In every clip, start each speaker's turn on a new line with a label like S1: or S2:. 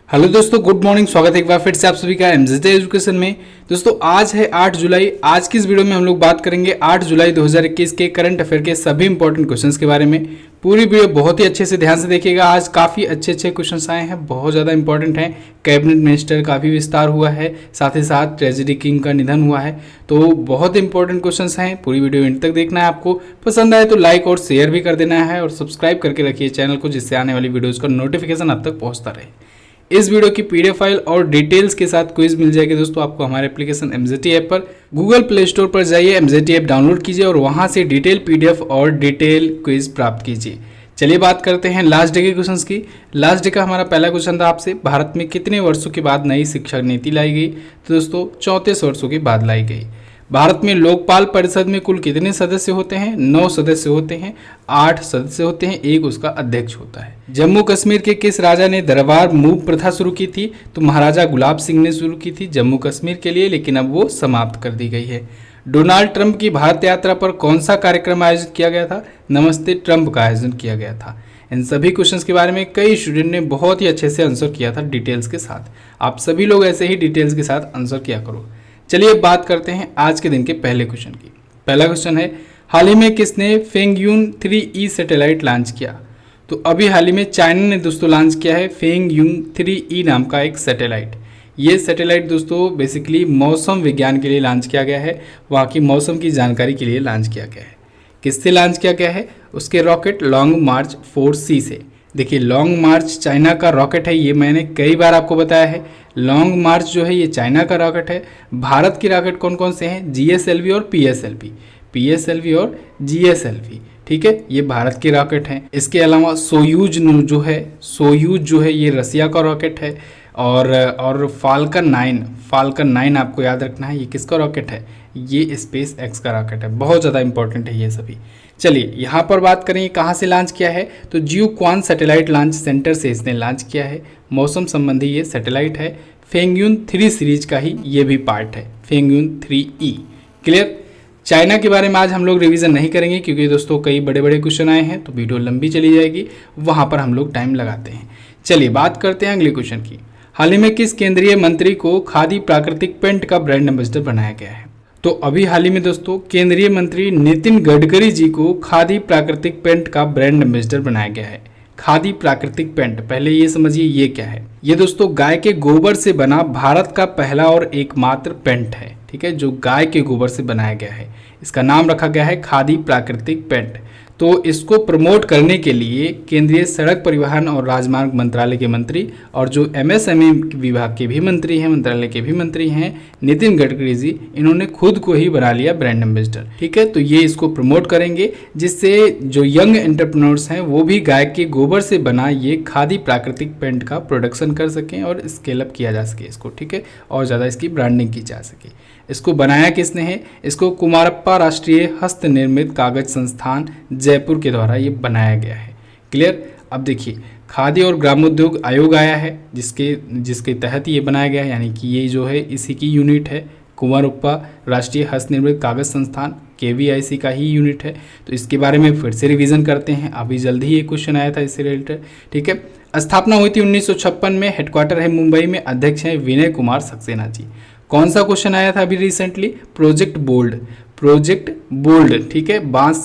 S1: Hello दोस्तों, good morning. स्वागत है एक बार फिर से आप सभी का एमजेड एजुकेशन में। दोस्तों आज है 8 जुलाई। आज की इस वीडियो में हम लोग बात करेंगे 8 जुलाई 2021 के करंट अफेयर के सभी इंपॉर्टेंट क्वेश्चंस के बारे में। पूरी वीडियो बहुत ही अच्छे से ध्यान से देखिएगा। आज काफ़ी अच्छे क्वेश्चंस आए हैं, बहुत ज़्यादा इंपॉर्टेंट हैं। कैबिनेट मिनिस्टर का भी विस्तार हुआ है, साथ ही साथ ट्रेजेडी किंग का निधन हुआ है, तो बहुत इंपॉर्टेंट क्वेश्चंस हैं। पूरी वीडियो एंड तक देखना है। आपको पसंद आए तो लाइक और शेयर भी कर देना है और सब्सक्राइब करके रखिए चैनल को, जिससे आने वाली वीडियोज़ का नोटिफिकेशन आप तक पहुँचता रहे। इस वीडियो की पीडीएफ फाइल और डिटेल्स के साथ क्विज मिल जाएगी दोस्तों आपको हमारे एप्लीकेशन एमजेटी ऐप पर। गूगल प्ले स्टोर पर जाइए, एमजेटी ऐप डाउनलोड कीजिए और वहां से डिटेल पीडीएफ और डिटेल क्विज प्राप्त कीजिए। चलिए बात करते हैं लास्ट डे के क्वेश्चंस की। लास्ट डे का हमारा पहला क्वेश्चन था आपसे, भारत में कितने वर्षों के बाद नई शिक्षा नीति लाई गई? तो दोस्तों 34 वर्षों के बाद लाई गई। भारत में लोकपाल परिषद में कुल कितने सदस्य होते हैं? 9 सदस्य होते हैं, 8 सदस्य होते हैं, एक उसका अध्यक्ष होता है। जम्मू कश्मीर के किस राजा ने दरबार मूव प्रथा शुरू की थी? तो महाराजा गुलाब सिंह ने शुरू की थी जम्मू कश्मीर के लिए, लेकिन अब वो समाप्त कर दी गई है। डोनाल्ड ट्रंप की भारत यात्रा पर कौन सा कार्यक्रम आयोजित किया गया था? नमस्ते ट्रंप का आयोजन किया गया था। इन सभी क्वेश्चंस के बारे में कई स्टूडेंट ने बहुत ही अच्छे से आंसर किया था डिटेल्स के साथ। आप सभी लोग ऐसे ही डिटेल्स के साथ आंसर किया करो। चलिए बात करते हैं आज के दिन के पहले क्वेश्चन की। पहला क्वेश्चन है, हाल ही में किसने फेंगयून 3E सैटेलाइट लॉन्च किया? तो अभी हाल ही में चाइना ने दोस्तों लॉन्च किया है फेंगयून 3E नाम का एक सैटेलाइट। ये सैटेलाइट दोस्तों बेसिकली मौसम विज्ञान के लिए लॉन्च किया गया है, वहाँ की मौसम की जानकारी के लिए लॉन्च किया गया है। किससे लॉन्च किया गया है? उसके रॉकेट लॉन्ग मार्च 4C से। देखिए लॉन्ग मार्च चाइना का रॉकेट है, ये मैंने कई बार आपको बताया है। लॉन्ग मार्च जो है ये चाइना का रॉकेट है। भारत की रॉकेट कौन कौन से हैं? GSLV और PSLV और GSLV, ठीक है, ये भारत के रॉकेट हैं। इसके अलावा सोयूज जो है ये रसिया का रॉकेट है। और फाल्कन 9 आपको याद रखना है, ये किसका रॉकेट है? ये स्पेस एक्स का रॉकेट है। बहुत ज़्यादा इंपॉर्टेंट है ये सभी। चलिए यहाँ पर बात करें कहाँ से लॉन्च किया है, तो जियोक्वान सैटेलाइट लॉन्च सेंटर से इसने लॉन्च किया है। मौसम संबंधी ये सैटेलाइट है। फेंगयून 3 सीरीज का ही ये भी पार्ट है, फेंगयून 3E। क्लियर? चाइना के बारे में आज हम लोग रिवीजन नहीं करेंगे क्योंकि दोस्तों कई बड़े बड़े क्वेश्चन आए हैं, तो वीडियो लंबी चली जाएगी, वहाँ पर हम लोग टाइम लगाते हैं। चलिए बात करते हैं अगले क्वेश्चन की। हाल ही में किस केंद्रीय मंत्री को खादी प्राकृतिक पेंट का ब्रांड एम्बेसडर बनाया गया है? तो अभी हाल ही में दोस्तों केंद्रीय मंत्री नितिन गडकरी जी को खादी प्राकृतिक पेंट का ब्रांड एम्बेसडर बनाया गया है। खादी प्राकृतिक पेंट, पहले ये समझिए ये क्या है। ये दोस्तों गाय के गोबर से बना भारत का पहला और एकमात्र पेंट है, ठीक है, जो गाय के गोबर से बनाया गया है। इसका नाम रखा गया है खादी प्राकृतिक पेंट। तो इसको प्रमोट करने के लिए केंद्रीय सड़क परिवहन और राजमार्ग मंत्रालय के मंत्री और जो MSME विभाग के भी मंत्री हैं, मंत्रालय के भी मंत्री हैं, नितिन गडकरी जी, इन्होंने खुद को ही बना लिया ब्रांड एम्बेसडर। ठीक है, तो ये इसको प्रमोट करेंगे जिससे जो यंग एंटरप्रेन्योर्स हैं वो भी गाय के गोबर से बना ये खादी प्राकृतिक पेंट का प्रोडक्शन कर सकें और स्केल अप किया जा सके इसको, ठीक है, और ज़्यादा इसकी ब्रांडिंग की जा सके। इसको बनाया किसने है? इसको कुमारप्पा राष्ट्रीय हस्त निर्मित कागज संस्थान जयपुर के द्वारा ये बनाया गया है। क्लियर? अब देखिए खादी और ग्रामोद्योग आयोग आया है जिसके तहत ये बनाया गया है, यानी कि ये जो है इसी की यूनिट है। कुमारप्पा राष्ट्रीय हस्त निर्मित कागज संस्थान KVIC का ही यूनिट है। तो इसके बारे में फिर से रिवीजन करते हैं, अभी जल्द ही ये क्वेश्चन आया था इससे रिलेटेड। ठीक है, स्थापना हुई थी 1956 में, हेडक्वार्टर है मुंबई में, अध्यक्ष हैं विनय कुमार सक्सेना जी। कौन सा क्वेश्चन आया था अभी रिसेंटली? प्रोजेक्ट बोल्ड, ठीक है, बांस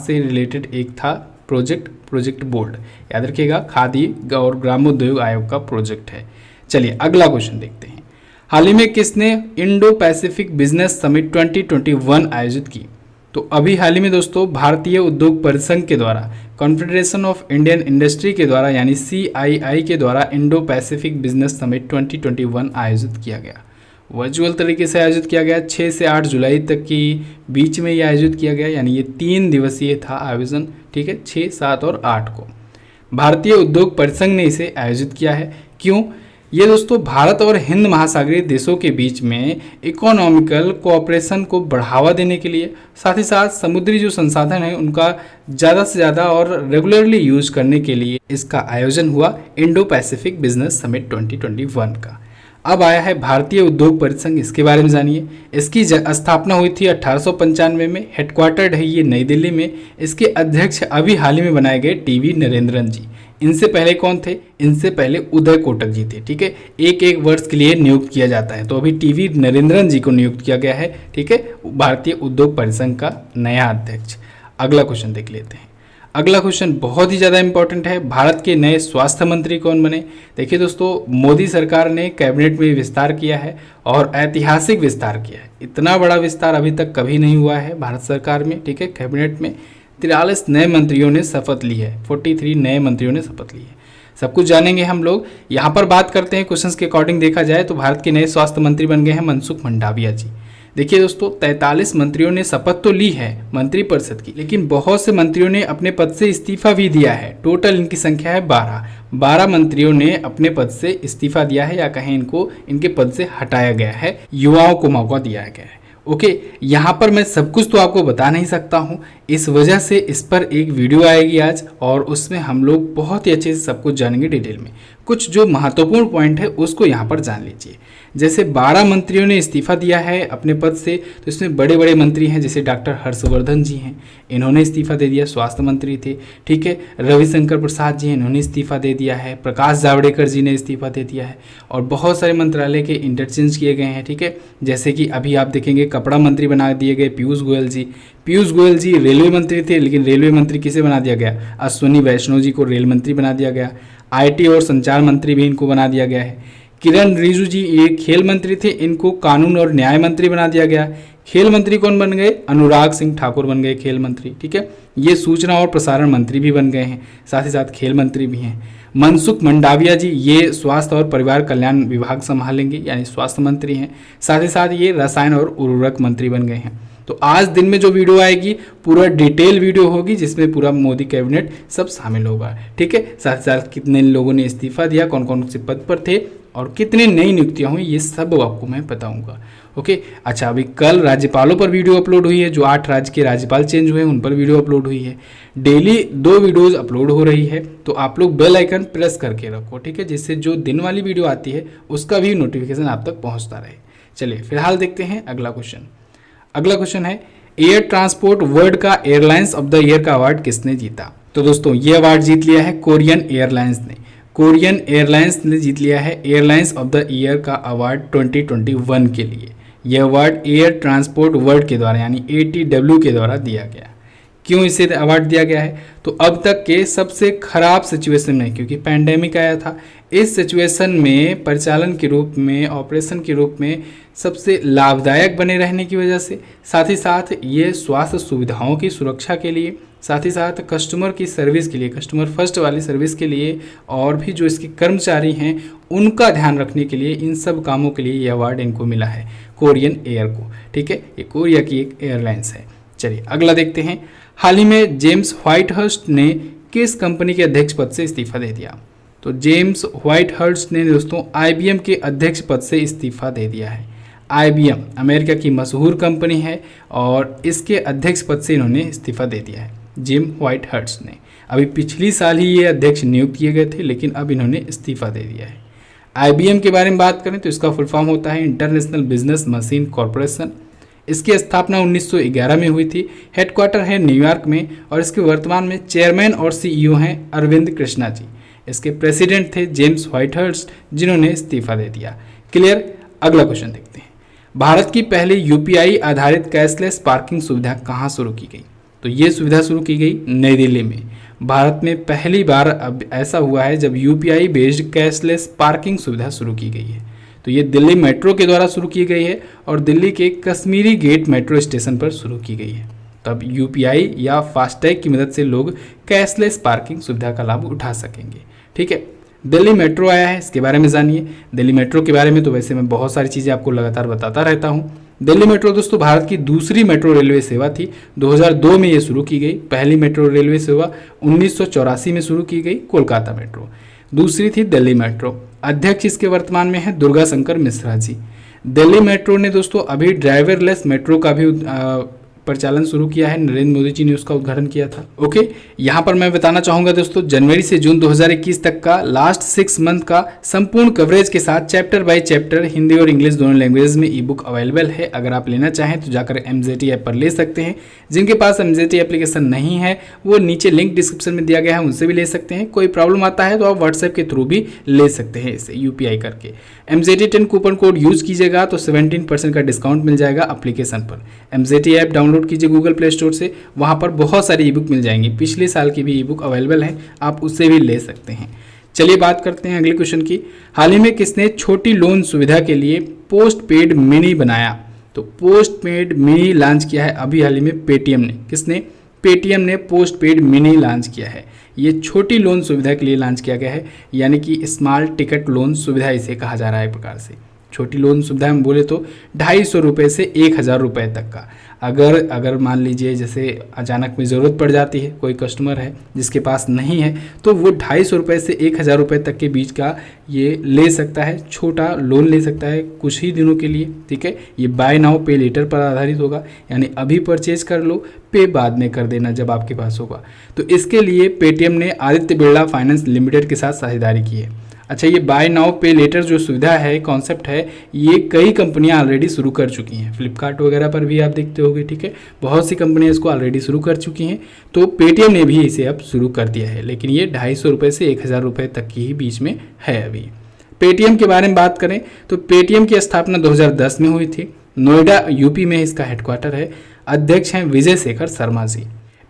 S1: से रिलेटेड एक था प्रोजेक्ट बोल्ड, याद रखिएगा, खादी और ग्रामोद्योग आयोग का प्रोजेक्ट है। चलिए अगला क्वेश्चन देखते हैं। हाल ही में किसने इंडो पैसिफिक बिजनेस समिट 2021 आयोजित की? तो अभी हाल ही में दोस्तों भारतीय उद्योग परिसंघ के द्वारा, कॉन्फेडरेशन ऑफ इंडियन इंडस्ट्री के द्वारा यानी CII के द्वारा इंडो पैसिफिक बिजनेस समिट 2021 आयोजित किया गया। वर्चुअल तरीके से आयोजित किया गया, 6 से 8 जुलाई तक की बीच में ये आयोजित किया गया, यानी ये 3 दिवसीय था आयोजन, ठीक है, 6, 7 और 8 को। भारतीय उद्योग परिसंघ ने इसे आयोजित किया है। क्यों? ये दोस्तों भारत और हिंद महासागरीय देशों के बीच में इकोनॉमिकल कोऑपरेशन को बढ़ावा देने के लिए, साथ ही साथ समुद्री जो संसाधन है उनका ज़्यादा से ज़्यादा और रेगुलरली यूज करने के लिए इसका आयोजन हुआ, इंडो पैसिफिक बिजनेस समिट 2021 का। अब आया है भारतीय उद्योग परिसंघ, इसके बारे में जानिए। इसकी स्थापना हुई थी 1895 में, हेडक्वार्टर्ड है ये नई दिल्ली में। इसके अध्यक्ष अभी हाल ही में बनाए गए TV नरेंद्रन जी, इनसे पहले कौन थे? इनसे पहले उदय कोटक जी थे। ठीक है, एक वर्ष के लिए नियुक्त किया जाता है। तो अभी टीवी नरेंद्रन जी को नियुक्त किया गया है। ठीक है, भारतीय उद्योग परिसंघ का नया अध्यक्ष। अगला क्वेश्चन देख लेते हैं। अगला क्वेश्चन बहुत ही ज़्यादा इंपॉर्टेंट है। भारत के नए स्वास्थ्य मंत्री कौन बने? देखिए दोस्तों, मोदी सरकार ने कैबिनेट में विस्तार किया है और ऐतिहासिक विस्तार किया है। इतना बड़ा विस्तार अभी तक कभी नहीं हुआ है भारत सरकार में। ठीक है, कैबिनेट में 43 नए मंत्रियों ने शपथ ली है। 43 नए मंत्रियों ने शपथ ली है। सब कुछ जानेंगे हम लोग। यहाँ पर बात करते हैं क्वेश्चंस के अकॉर्डिंग देखा जाए तो भारत के नए स्वास्थ्य मंत्री बन गए हैं मनसुख मंडाविया जी। देखिए दोस्तों, 43 मंत्रियों ने शपथ तो ली है मंत्रिपरिषद की, लेकिन बहुत से मंत्रियों ने अपने पद से इस्तीफा भी दिया है। टोटल इनकी संख्या है 12 मंत्रियों ने अपने पद से इस्तीफा दिया है, या कहें इनको इनके पद से हटाया गया है, युवाओं को मौका दिया गया है। ओके, यहाँ पर मैं सब कुछ तो आपको बता नहीं सकता हूँ, इस वजह से इस पर एक वीडियो आएगी आज, और उसमें हम लोग बहुत ही अच्छे से सब कुछ जानेंगे डिटेल में। कुछ जो महत्वपूर्ण पॉइंट है उसको यहाँ पर जान लीजिए। जैसे 12 मंत्रियों ने इस्तीफा दिया है अपने पद से, तो इसमें बड़े बड़े मंत्री हैं, जैसे डॉक्टर हर्षवर्धन जी हैं, इन्होंने इस्तीफा दे दिया, स्वास्थ्य मंत्री थे। ठीक है, रविशंकर प्रसाद जी हैं, इन्होंने इस्तीफा दे दिया है। प्रकाश जावड़ेकर जी ने इस्तीफा दे दिया है, और बहुत सारे मंत्रालय के इंटरचेंज किए गए हैं। ठीक है, जैसे कि अभी आप देखेंगे कपड़ा मंत्री बना दिए गए पीयूष गोयल जी। पीयूष गोयल जी रेलवे मंत्री थे, लेकिन रेलवे मंत्री किसे बना दिया गया? अश्विनी वैष्णव जी को रेल मंत्री बना दिया गया। आईटी और संचार मंत्री भी इनको बना दिया गया है। किरण रिजिजू जी ये खेल मंत्री थे, इनको कानून और न्याय मंत्री बना दिया गया। खेल मंत्री कौन बन गए? अनुराग सिंह ठाकुर बन गए खेल मंत्री। ठीक है, ये सूचना और प्रसारण मंत्री भी बन गए हैं, साथ ही साथ खेल मंत्री भी हैं। मनसुख मंडाविया जी ये स्वास्थ्य और परिवार कल्याण विभाग संभालेंगे, यानी स्वास्थ्य मंत्री हैं। साथ ही साथ ये रसायन और उर्वरक मंत्री बन गए हैं। तो आज दिन में जो वीडियो आएगी पूरा डिटेल वीडियो होगी, जिसमें पूरा मोदी कैबिनेट सब शामिल होगा। ठीक है, साथ ही साथ कितने लोगों ने इस्तीफा दिया, कौन कौन से पद पर थे, और कितने नई नियुक्तियां हुई, ये सब आपको मैं बताऊंगा। ओके, अच्छा, अभी कल राज्यपालों पर वीडियो अपलोड हुई है, जो 8 राज्य के राज्यपाल चेंज हुए उन पर वीडियो अपलोड हुई है। डेली 2 वीडियोज अपलोड हो रही है, तो आप लोग बेल आइकन प्रेस करके रखो। ठीक है, जिससे जो दिन वाली वीडियो आती है उसका भी नोटिफिकेशन आप तक पहुंचता रहे। चलिए फिलहाल देखते हैं अगला क्वेश्चन। अगला क्वेश्चन है, एयर ट्रांसपोर्ट वर्ल्ड का एयरलाइंस ऑफ द ईयर का अवार्ड किसने जीता? तो दोस्तों, ये अवार्ड जीत लिया है कोरियन एयरलाइंस ने। कोरियन एयरलाइंस ने जीत लिया है एयरलाइंस ऑफ द ईयर का अवार्ड 2021 के लिए। यह अवार्ड एयर ट्रांसपोर्ट वर्ल्ड के द्वारा यानी ATW के द्वारा दिया गया। क्यों इसे अवार्ड दिया गया है? तो अब तक के सबसे खराब सिचुएशन में, क्योंकि पैंडेमिक आया था, इस सिचुएशन में परिचालन के रूप में, ऑपरेशन के रूप में सबसे लाभदायक बने रहने की वजह से, साथ ही साथ ये स्वास्थ्य सुविधाओं की सुरक्षा के लिए, साथ ही साथ कस्टमर की सर्विस के लिए, कस्टमर फर्स्ट वाली सर्विस के लिए, और भी जो इसके कर्मचारी हैं उनका ध्यान रखने के लिए, इन सब कामों के लिए ये अवार्ड इनको मिला है, कोरियन एयर को। ठीक है, ये कोरिया की एक एयरलाइंस है। चलिए अगला देखते हैं। हाल ही में जेम्स व्हाइटहर्स्ट ने किस कंपनी के अध्यक्ष पद से इस्तीफा दे दिया? तो जेम्स व्हाइटहर्स्ट ने दोस्तों IBM के अध्यक्ष पद से इस्तीफा दे दिया है। IBM अमेरिका की मशहूर कंपनी है, और इसके अध्यक्ष पद से इन्होंने इस्तीफा दे दिया है जिम व्हाइटहर्स्ट ने। अभी पिछली साल ही ये अध्यक्ष नियुक्त किए गए थे, लेकिन अब इन्होंने इस्तीफा दे दिया है। IBM के बारे में बात करें तो इसका फुल फॉर्म होता है इंटरनेशनल बिजनेस मशीन कॉरपोरेशन। इसकी स्थापना 1911 में हुई थी। हेडक्वार्टर है न्यूयॉर्क में, और इसके वर्तमान में चेयरमैन और CEO हैं अरविंद कृष्णा जी। इसके प्रेसिडेंट थे जेम्स व्हाइटहर्स्ट, जिन्होंने इस्तीफा दे दिया। क्लियर? अगला क्वेश्चन देखते हैं। भारत की पहली UPI आधारित कैशलेस पार्किंग सुविधा कहाँ शुरू की गई? तो ये सुविधा शुरू की गई नई दिल्ली में। भारत में पहली बार अब ऐसा हुआ है जब UPI बेस्ड कैशलेस पार्किंग सुविधा शुरू की गई है। तो ये दिल्ली मेट्रो के द्वारा शुरू की गई है, और दिल्ली के कश्मीरी गेट मेट्रो स्टेशन पर शुरू की गई है। तब UPI या फास्टैग की मदद से लोग कैशलेस पार्किंग सुविधा का लाभ उठा सकेंगे। ठीक है, दिल्ली मेट्रो आया है, इसके बारे में जानिए। दिल्ली मेट्रो के बारे में तो वैसे मैं बहुत सारी चीज़ें आपको लगातार बताता रहता हूँ। दिल्ली मेट्रो दोस्तों भारत की दूसरी मेट्रो रेलवे सेवा थी। 2002 में ये शुरू की गई। पहली मेट्रो रेलवे सेवा 1984 में शुरू की गई, कोलकाता मेट्रो। दूसरी थी दिल्ली मेट्रो। अध्यक्ष इसके वर्तमान में है दुर्गा शंकर मिश्रा जी। दिल्ली मेट्रो ने दोस्तों अभी ड्राइवरलेस मेट्रो का भी प्रचालन शुरू किया है। नरेंद्र मोदी जी ने उसका उद्घाटन किया था। ओके, यहाँ पर मैं बताना चाहूँगा दोस्तों, जनवरी से जून 2021 तक का लास्ट 6 मंथ का संपूर्ण कवरेज के साथ चैप्टर बाय चैप्टर हिंदी और इंग्लिश दोनों लैंग्वेज में ई बुक अवेलेबल है। अगर आप लेना चाहें तो जाकर MZT ऐप पर ले सकते हैं। जिनके पास MZT एप्लीकेशन नहीं है वो नीचे लिंक डिस्क्रिप्शन में दिया गया है, उनसे भी ले सकते हैं। कोई प्रॉब्लम आता है तो आप व्हाट्सएप के थ्रू भी ले सकते हैं इसे UPI करके। MZT10 कूपन कोड यूज कीजिएगा तो 17% का डिस्काउंट मिल जाएगा एप्लीकेशन पर। MZT ऐप डाउनलोड कीजिए गूगल प्ले स्टोर से, वहाँ पर बहुत सारी ई बुक मिल जाएंगी। पिछले साल की भी ई बुक अवेलेबल है, आप उससे भी ले सकते हैं। चलिए बात करते हैं अगले क्वेश्चन की। हाल ही में किसने छोटी लोन सुविधा के लिए पोस्ट पेड मिनी बनाया? तो पोस्ट पेड मिनी लॉन्च किया है अभी हाल ही में पेटीएम ने। किसने? पेटीएम ने पोस्ट पेड मिनी लॉन्च किया है। ये छोटी लोन सुविधा के लिए लॉन्च किया गया है, यानी कि स्मॉल टिकट लोन सुविधा इसे कहा जा रहा है। एक प्रकार से छोटी लोन सुविधा हम बोले तो 250 रुपये से 1000 रुपये तक का। अगर मान लीजिए जैसे अचानक में ज़रूरत पड़ जाती है, कोई कस्टमर है जिसके पास नहीं है, तो वो 250 रुपये से 1000 रुपये तक के बीच का ये ले सकता है, छोटा लोन ले सकता है कुछ ही दिनों के लिए। ठीक है, ये बाय नाउ पे लेटर पर आधारित होगा, यानी अभी परचेज कर लो, पे बाद में कर देना जब आपके पास होगा। तो इसके लिए पेटीएम ने आदित्य बिरला फाइनेंस लिमिटेड के साथ साझेदारी की है। अच्छा, ये बाय नाउ पे लेटर जो सुविधा है, कॉन्सेप्ट है, ये कई कंपनियां ऑलरेडी शुरू कर चुकी हैं। फ्लिपकार्ट वगैरह पर भी आप देखते होंगे। ठीक है, बहुत सी कंपनियां इसको ऑलरेडी शुरू कर चुकी हैं, तो पेटीएम ने भी इसे अब शुरू कर दिया है। लेकिन ये 250 रुपये से 1000 रुपये तक की ही बीच में है। अभी पेटीएम के बारे में बात करें तो पेटीएम की स्थापना 2010 में हुई थी। नोएडा यूपी में इसका हेडक्वार्टर है। अध्यक्ष हैं विजय शेखर शर्मा जी।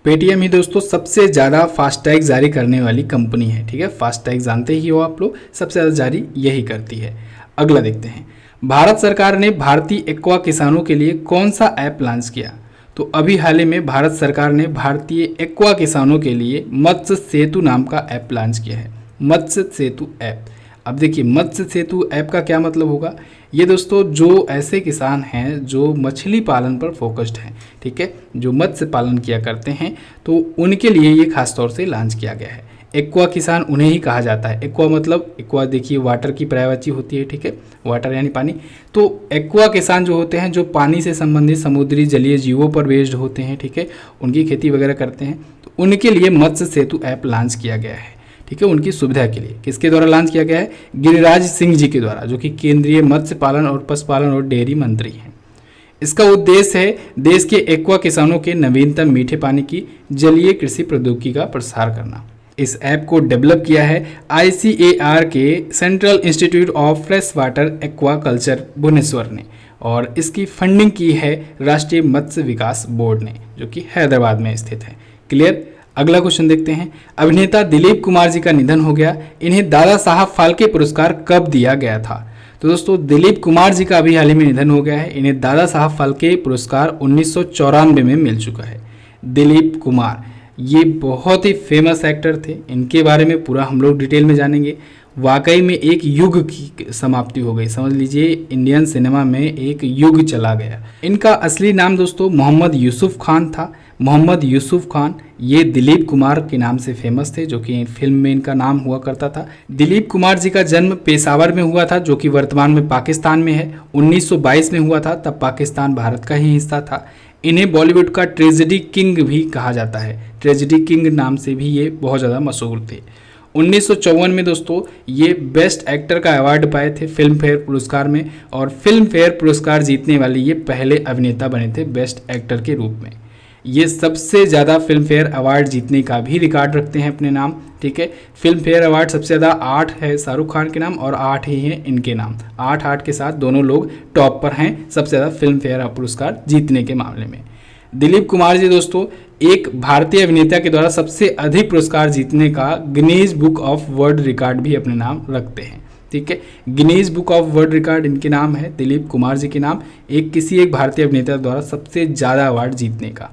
S1: पेटीएम ही दोस्तों सबसे ज़्यादा फास्टैग जारी करने वाली कंपनी है। ठीक है, फास्टैग जानते ही हो आप लोग, सबसे ज़्यादा जारी यही करती है। अगला देखते हैं, भारत सरकार ने भारतीय एक्वा किसानों के लिए कौन सा ऐप लॉन्च किया? तो अभी हाल ही में भारत सरकार ने भारतीय एक्वा किसानों के लिए मत्स्य सेतु नाम का ऐप लॉन्च किया है। मत्स्य सेतु ऐप। अब देखिए, मत्स्य सेतु ऐप का क्या मतलब होगा? ये दोस्तों जो ऐसे किसान हैं जो मछली पालन पर फोकस्ड हैं, ठीक है, जो मत्स्य पालन किया करते हैं, तो उनके लिए ये खास तौर से लॉन्च किया गया है। एक्वा किसान उन्हें ही कहा जाता है। एक्वा मतलब, एक्वा देखिए वाटर की पर्यायवाची होती है। ठीक है, वाटर यानी पानी। तो एक्वा किसान जो होते हैं, जो पानी से संबंधित समुद्री जलीय जीवों पर बेस्ड होते हैं, ठीक है, उनकी खेती वगैरह करते हैं, तो उनके लिए मत्स्य सेतु ऐप लॉन्च किया गया है। ठीक है, उनकी सुविधा के लिए। किसके द्वारा लॉन्च किया गया है? गिरिराज सिंह जी के द्वारा, जो कि केंद्रीय मत्स्य पालन और पशुपालन और डेयरी मंत्री हैं। इसका उद्देश्य है देश के एक्वा किसानों के नवीनतम मीठे पानी की जलीय कृषि प्रौद्योगिकी का प्रसार करना। इस ऐप को डेवलप किया है ICAR के central institute of fresh water aquaculture Bhubaneswar ने, और इसकी फंडिंग की है राष्ट्रीय मत्स्य विकास बोर्ड ने, जो कि हैदराबाद में स्थित है। क्लियर? अगला क्वेश्चन देखते हैं। अभिनेता दिलीप कुमार जी का निधन हो गया, इन्हें दादा साहब फाल्के पुरस्कार कब दिया गया था? तो दोस्तों दिलीप कुमार जी का अभी हाल ही में निधन हो गया है। इन्हें दादा साहब फाल्के पुरस्कार 1994 में मिल चुका है। दिलीप कुमार ये बहुत ही फेमस एक्टर थे, इनके बारे में पूरा हम लोग डिटेल में जानेंगे। वाकई में एक युग की समाप्ति हो गई, समझ लीजिए इंडियन सिनेमा में एक युग चला गया। इनका असली नाम दोस्तों मोहम्मद यूसुफ खान था। मोहम्मद यूसुफ खान ये दिलीप कुमार के नाम से फेमस थे, जो कि फिल्म में इनका नाम हुआ करता था। दिलीप कुमार जी का जन्म पेशावर में हुआ था, जो कि वर्तमान में पाकिस्तान में है। 1922 में हुआ था, तब पाकिस्तान भारत का ही हिस्सा था। इन्हें बॉलीवुड का ट्रेजेडी किंग भी कहा जाता है। ट्रेजेडी किंग नाम से भी ये बहुत ज़्यादा मशहूर थे। 1954 में दोस्तों ये बेस्ट एक्टर का अवार्ड पाए थे फिल्म फेयर पुरस्कार में, और फिल्म फेयर पुरस्कार जीतने वाले ये पहले अभिनेता बने थे बेस्ट एक्टर के रूप में। ये सबसे ज़्यादा फिल्म फेयर अवार्ड जीतने का भी रिकॉर्ड रखते हैं अपने नाम। ठीक है, फिल्म फेयर अवार्ड सबसे ज़्यादा 8 है शाहरुख खान के नाम, और 8 ही हैं इनके नाम। 8 के साथ दोनों लोग टॉप पर हैं सबसे ज़्यादा फिल्म फेयर पुरस्कार जीतने के मामले में। दिलीप कुमार जी दोस्तों एक भारतीय अभिनेता के द्वारा सबसे अधिक पुरस्कार जीतने का Guinness book of world record भी अपने नाम रखते हैं। ठीक है, Guinness book of world record इनके नाम है, दिलीप कुमार जी के नाम, किसी एक भारतीय अभिनेता द्वारा सबसे ज़्यादा अवार्ड जीतने का।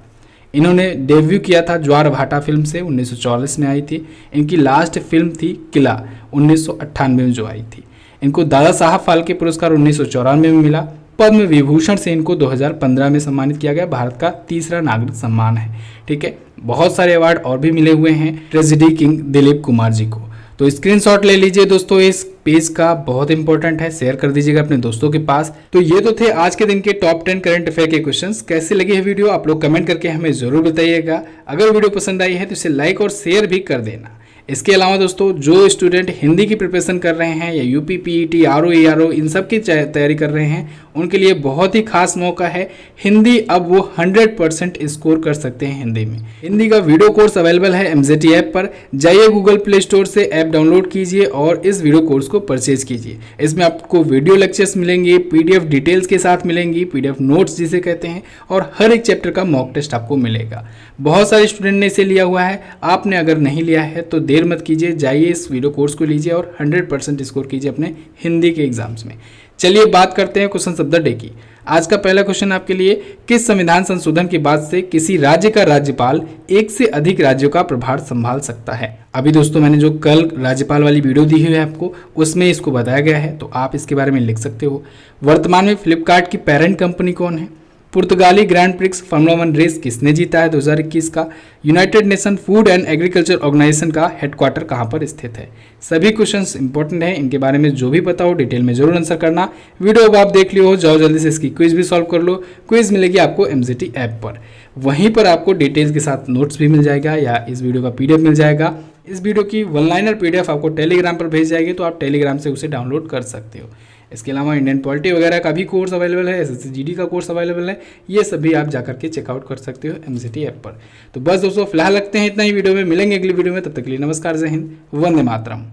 S1: इन्होंने डेब्यू किया था ज्वार भाटा फिल्म से, 1944 में आई थी। इनकी लास्ट फिल्म थी किला, 1998 में जो आई थी। इनको दादा साहब फाल्के पुरस्कार 1994 में मिला। पद्म विभूषण से इनको 2015 में सम्मानित किया गया। भारत का तीसरा नागरिक सम्मान है। ठीक है, बहुत सारे अवार्ड और भी मिले हुए हैं ट्रेजेडी किंग दिलीप कुमार जी को। तो स्क्रीनशॉट ले लीजिए दोस्तों, इस पेज का बहुत इंपॉर्टेंट है, शेयर कर दीजिएगा अपने दोस्तों के पास। तो ये तो थे आज के दिन के टॉप 10 करंट अफेयर के क्वेश्चंस। कैसे लगी है वीडियो आप लोग कमेंट करके हमें जरूर बताइएगा। अगर वीडियो पसंद आई है तो इसे लाइक और शेयर भी कर देना। इसके अलावा दोस्तों जो स्टूडेंट हिंदी की प्रिपरेशन कर रहे हैं या यूपी पीईटी आरओ इन सब की तैयारी कर रहे हैं उनके लिए बहुत ही खास मौका है। हिंदी अब वो 100% स्कोर कर सकते हैं हिंदी में। हिंदी का वीडियो कोर्स अवेलेबल है एमजेटी ऐप पर। जाइए गूगल प्ले स्टोर से ऐप डाउनलोड कीजिए और इस वीडियो कोर्स को परचेज कीजिए। इसमें आपको वीडियो लेक्चर्स मिलेंगे, पीडीएफ डिटेल्स के साथ मिलेंगी, पीडीएफ नोट्स जिसे कहते हैं, और हर एक चैप्टर का मॉक टेस्ट आपको मिलेगा। बहुत सारे स्टूडेंट ने इसे लिया हुआ है। आपने अगर नहीं लिया है तो देर मत कीजिए, जाइए इस वीडियो कोर्स को लीजिए और 100% स्कोर कीजिए अपने हिंदी के एग्जाम्स में। चलिए बात करते हैं क्वेश्चन ऑफ द डे की। आज का पहला क्वेश्चन आपके लिए, किस संविधान संशोधन के बाद से किसी राज्य का राज्यपाल एक से अधिक राज्यों का प्रभार संभाल सकता है? अभी दोस्तों मैंने जो कल राज्यपाल वाली वीडियो दी हुई है आपको, उसमें इसको बताया गया है, तो आप इसके बारे में लिख सकते हो। वर्तमान में फ्लिपकार्ट की पेरेंट कंपनी कौन है? पुर्तगाली ग्रैंड प्रिक्स फार्मूला 1 रेस किसने जीता है 2021 का? United Nation Food and Agriculture Organization का हेडक्वार्टर कहां पर स्थित है? सभी क्वेश्चंस इंपॉर्टेंट हैं, इनके बारे में जो भी पता हो डिटेल में जरूर आंसर करना। वीडियो अब आप देख लियो, जाओ जल्दी से इसकी क्विज भी सॉल्व कर लो। क्विज मिलेगी आपको एमजेटी ऐप पर, वहीं पर आपको डिटेल्स के साथ नोट्स भी मिल जाएगा या इस वीडियो का पीडीएफ मिल जाएगा। इस वीडियो की वन लाइनर पीडीएफ आपको टेलीग्राम पर भेज जाएगी, तो आप टेलीग्राम से उसे डाउनलोड कर सकते हो। इसके अलावा इंडियन पॉलिटी वगैरह का भी कोर्स अवेलेबल है, एसएससी जीडी का कोर्स अवेलेबल है, ये सभी आप जाकर के चेकआउट कर सकते हो एमजेटी ऐप पर। तो बस दोस्तों फिलहाल रखते हैं इतना ही वीडियो में, मिलेंगे अगली वीडियो में, तब तक के लिए नमस्कार, जय हिंद, वंदे मातरम।